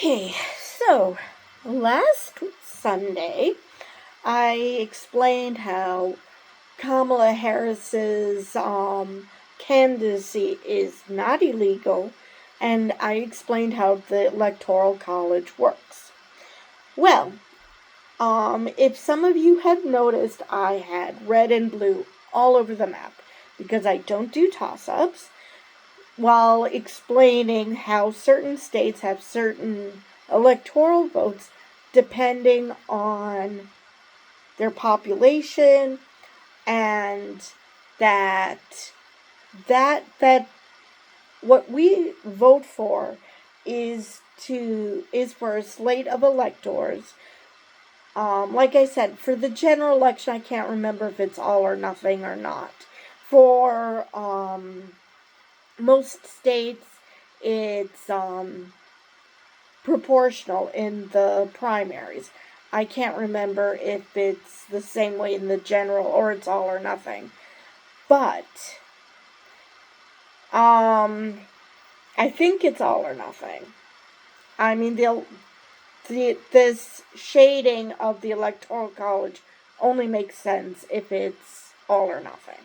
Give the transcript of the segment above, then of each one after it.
Okay, so last Sunday I explained how Kamala Harris's candidacy is not illegal, and I explained how the Electoral College works. Well, if some of you have noticed, I had red and blue all over the map because I don't do toss-ups, while explaining how certain states have certain electoral votes depending on their population, and that what we vote for is for a slate of electors. Like I said, for the general election, I can't remember if it's all or nothing or not. For most states, it's proportional in the primaries. I can't remember if it's the same way in the general or it's all or nothing. But I think it's all or nothing. I mean, this shading of the Electoral College only makes sense if it's all or nothing.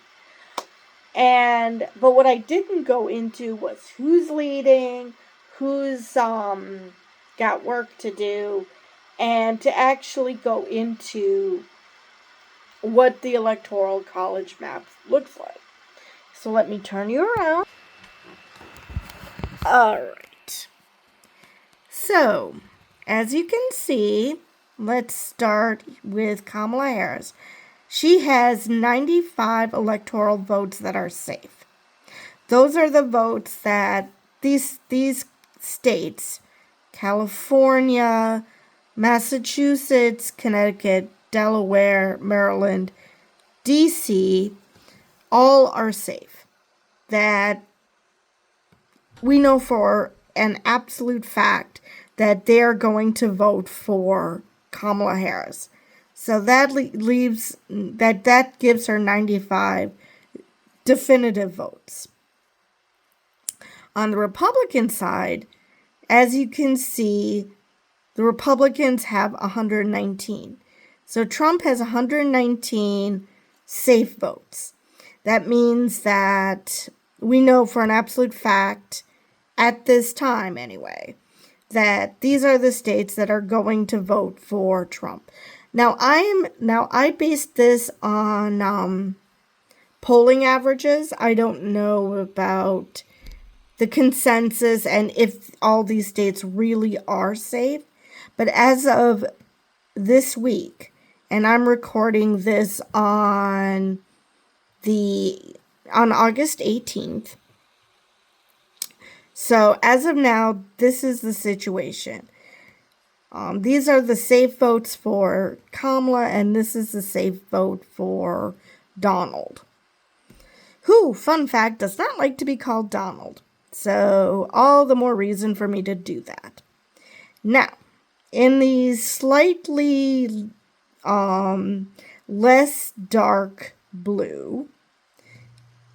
But what I didn't go into was who's leading, who's got work to do, and to actually go into what the Electoral College map looks like. So let me turn you around. Alright. So, as you can see, let's start with Kamala Harris. She has 95 electoral votes that are safe. Those are the votes that these states, California, Massachusetts, Connecticut, Delaware, Maryland, D.C., all are safe. That we know for an absolute fact that they're going to vote for Kamala Harris. So that leaves that gives her 95 definitive votes. On the Republican side, as you can see, the Republicans have 119. So Trump has 119 safe votes. That means that we know for an absolute fact, at this time anyway, that these are the states that are going to vote for Trump. Now I based this on polling averages. I don't know about the consensus and if all these states really are safe. But as of this week, and I'm recording this on August 18th. So as of now, this is the situation. These are the safe votes for Kamala, and this is the safe vote for Donald, who, fun fact, does not like to be called Donald. So all the more reason for me to do that. Now, in the slightly less dark blue,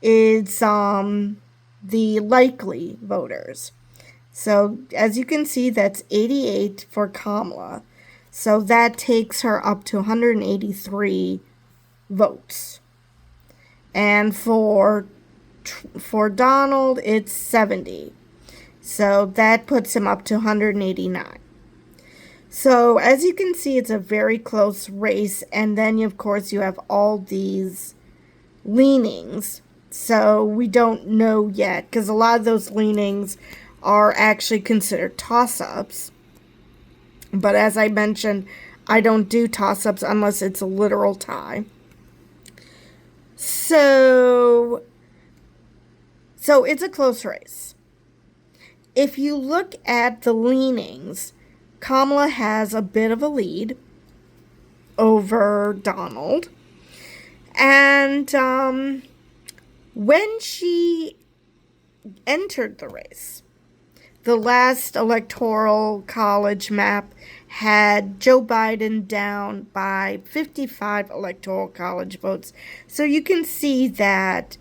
it's the likely voters. So as you can see, that's 88 for Kamala. So that takes her up to 183 votes. And for Donald, it's 70. So that puts him up to 189. So as you can see, it's a very close race. And then, of course, you have all these leanings. So we don't know yet, because a lot of those leanings are actually considered toss-ups. But as I mentioned, I don't do toss-ups unless it's a literal tie. So it's a close race. If you look at the leanings, Kamala has a bit of a lead over Donald. And when she entered the race, the last Electoral College map had Joe Biden down by 55 Electoral College votes. So you can see that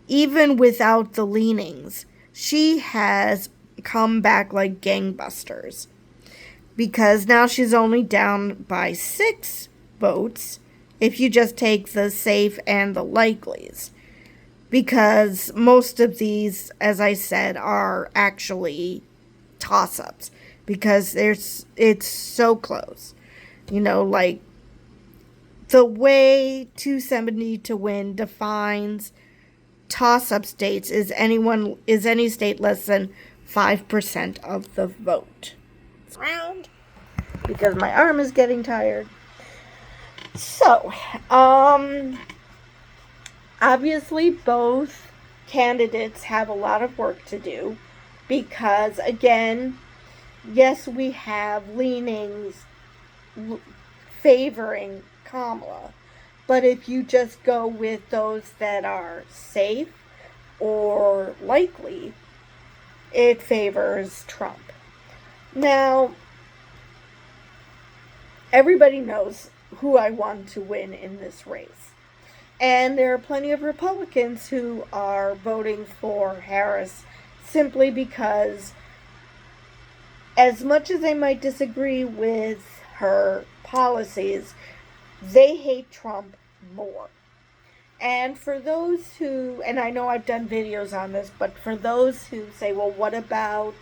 even without the leanings, she has come back like gangbusters. because now she's only down by 6 votes if you just take the safe and the likelies. Because most of these, as I said, are actually toss-ups because it's so close. Like the way 270 to win defines toss-up states is any state less than 5% of the vote. Round because my arm is getting tired. So, obviously both candidates have a lot of work to do because, again, yes, we have leanings favoring Kamala, but if you just go with those that are safe or likely, it favors Trump. Now, everybody knows who I want to win in this race. And there are plenty of Republicans who are voting for Harris simply because, as much as they might disagree with her policies, they hate Trump more. And for those who, and I know I've done videos on this, but for those who say, well, what about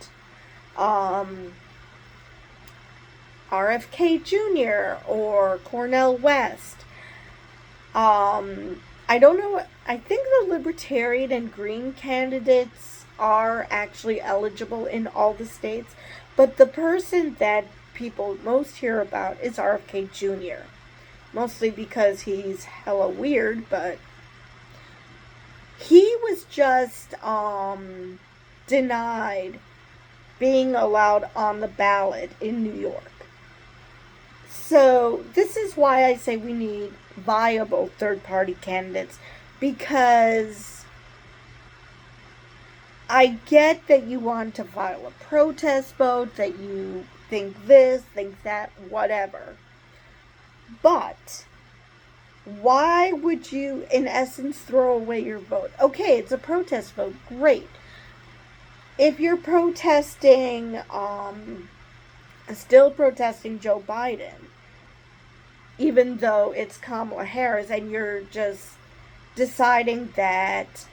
RFK Jr. or Cornel West? I don't know. I think the Libertarian and Green candidates are actually eligible in all the states, but the person that people most hear about is RFK Jr. Mostly because he's hella weird, but he was just denied being allowed on the ballot in New York. So this is why I say we need viable third-party candidates, because I get that you want to file a protest vote, that you think this, think that, whatever. But why would you, in essence, throw away your vote? Okay, it's a protest vote. Great. If you're protesting, still protesting Joe Biden, even though it's Kamala Harris, and you're just deciding that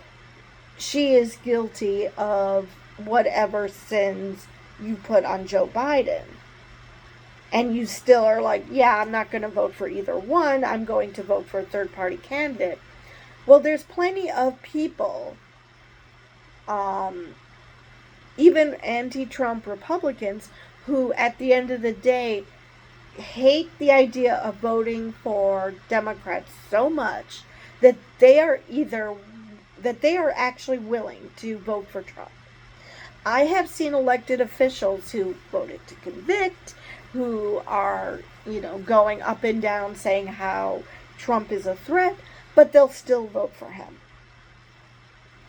she is guilty of whatever sins you put on Joe Biden, and you still are like, yeah, I'm not going to vote for either one, I'm going to vote for a third-party candidate. Well, there's plenty of people, even anti-Trump Republicans, who at the end of the day hate the idea of voting for Democrats so much that they are actually willing to vote for Trump. I have seen elected officials who voted to convict, who are, going up and down saying how Trump is a threat, but they'll still vote for him.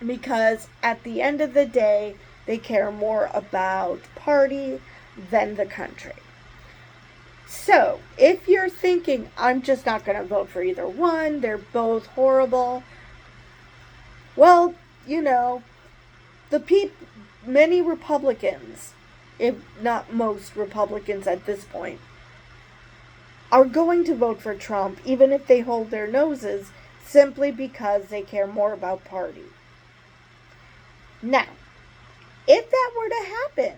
Because at the end of the day, they care more about party than the country. So, if you're thinking, I'm just not going to vote for either one, they're both horrible, well, many Republicans, if not most Republicans at this point, are going to vote for Trump, even if they hold their noses, simply because they care more about party. Now, if that were to happen,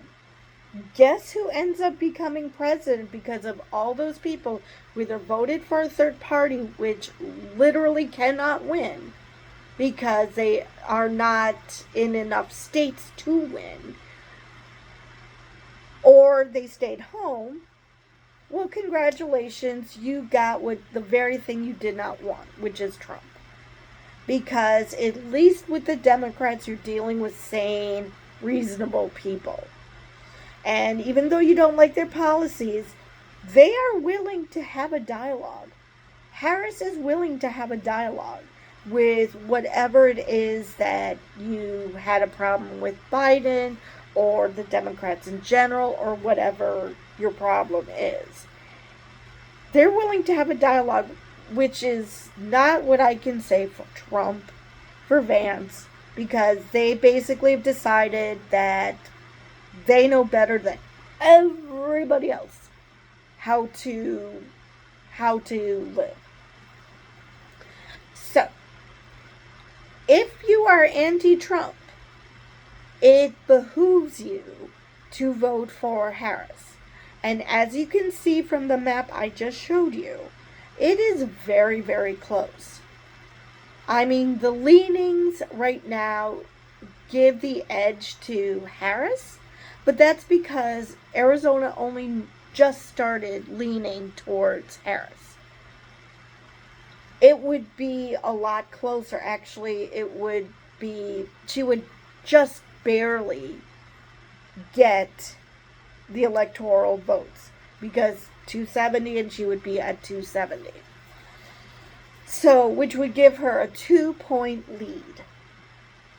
guess who ends up becoming president because of all those people who either voted for a third party, which literally cannot win because they are not in enough states to win, or they stayed home? Well, congratulations, you got the very thing you did not want, which is Trump. Because at least with the Democrats, you're dealing with sane, reasonable people. And even though you don't like their policies, they are willing to have a dialogue. Harris is willing to have a dialogue with whatever it is that you had a problem with Biden or the Democrats in general, or whatever your problem is. They're willing to have a dialogue, which is not what I can say for Trump, for Vance, because they basically have decided that they know better than everybody else how to live. So, if you are anti-Trump, it behooves you to vote for Harris. And as you can see from the map I just showed you, it is very, very close. I mean, the leanings right now give the edge to Harris, but that's because Arizona only just started leaning towards Harris. It would be a lot closer, actually. She would just barely get the electoral votes, because 270 and she would be at 270. So, which would give her a 2-point lead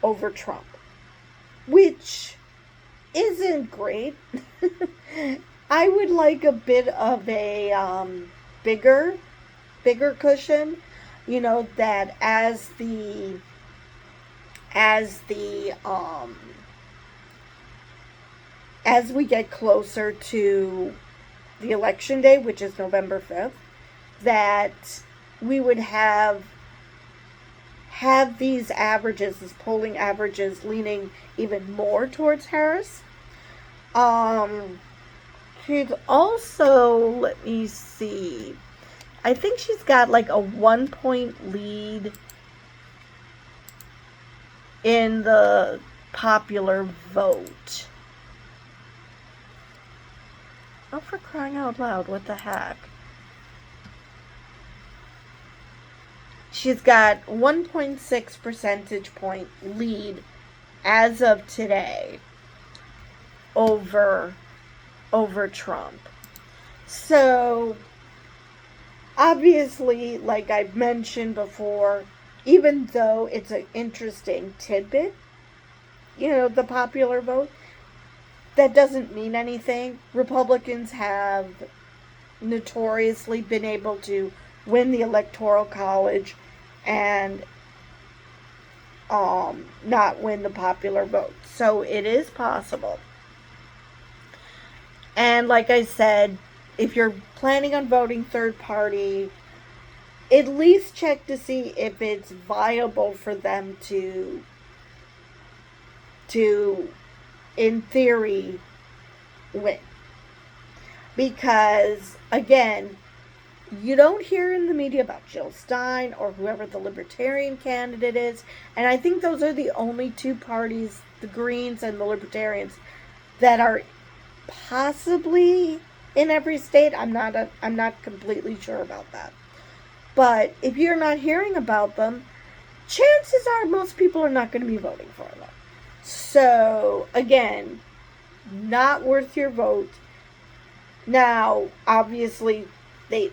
over Trump, which isn't great. I would like a bit of a bigger cushion, that as we get closer to the election day, which is November 5th, that we would have these polling averages leaning even more towards Harris. She's also, let me see, I think she's got like a 1-point lead in the popular vote. Oh, for crying out loud, what the heck? She's got 1.6 percentage point lead as of today over Trump. So, obviously, like I've mentioned before, even though it's an interesting tidbit, the popular vote, that doesn't mean anything. Republicans have notoriously been able to win the Electoral College and not win the popular vote. So it is possible. And like I said, if you're planning on voting third party, at least check to see if it's viable for them to in theory, win. Because, again, you don't hear in the media about Jill Stein or whoever the Libertarian candidate is. And I think those are the only two parties, the Greens and the Libertarians, that are possibly in every state. I'm not completely sure about that. But if you're not hearing about them, chances are most people are not going to be voting for them. So, again, not worth your vote. Now, obviously, they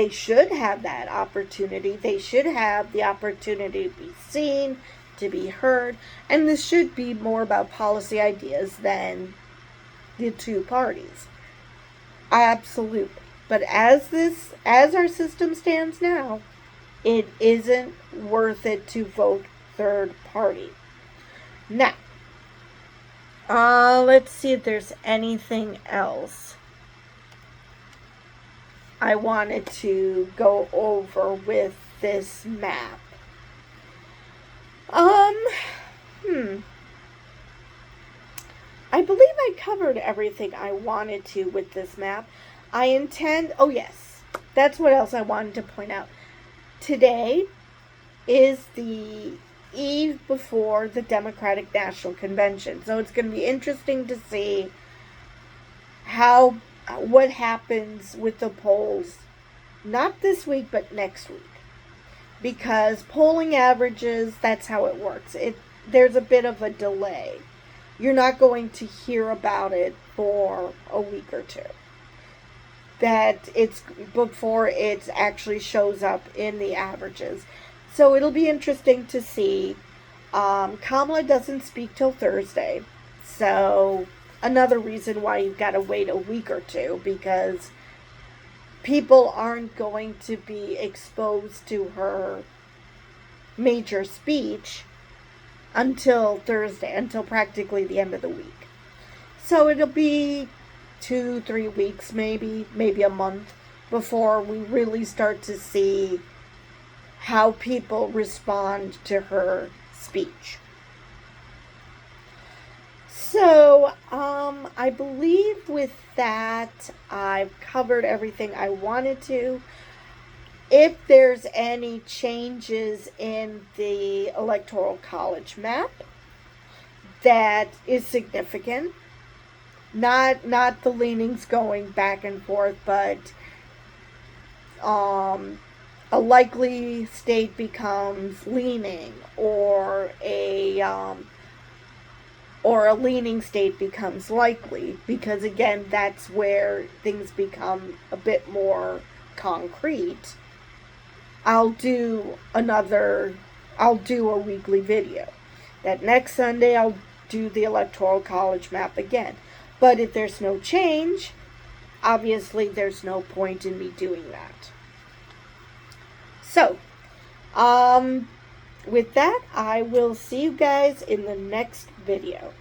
should have that opportunity. They should have the opportunity to be seen, to be heard, and this should be more about policy ideas than the two parties. Absolutely. But as our system stands now, it isn't worth it to vote third party. Now, let's see if there's anything else I wanted to go over with this map. I believe I covered everything I wanted to with this map. Oh yes, that's what else I wanted to point out. Today is the eve before the Democratic National Convention. So it's going to be interesting to see what happens with the polls, not this week, but next week. Because polling averages, that's how it works. There's a bit of a delay. You're not going to hear about it for a week or two. That it's before it actually shows up in the averages. So it'll be interesting to see. Kamala doesn't speak till Thursday. So another reason why you've got to wait a week or two, because people aren't going to be exposed to her major speech until Thursday, until practically the end of the week. So it'll be 2-3 weeks, maybe a month, before we really start to see how people respond to her speech. So, I believe with that, I've covered everything I wanted to. If there's any changes in the Electoral College map that is significant, not the leanings going back and forth, but a likely state becomes leaning, or a leaning state becomes likely, because again, that's where things become a bit more concrete. I'll do a weekly video. That next Sunday, I'll do the Electoral College map again. But if there's no change, obviously there's no point in me doing that. So, with that, I will see you guys in the next video.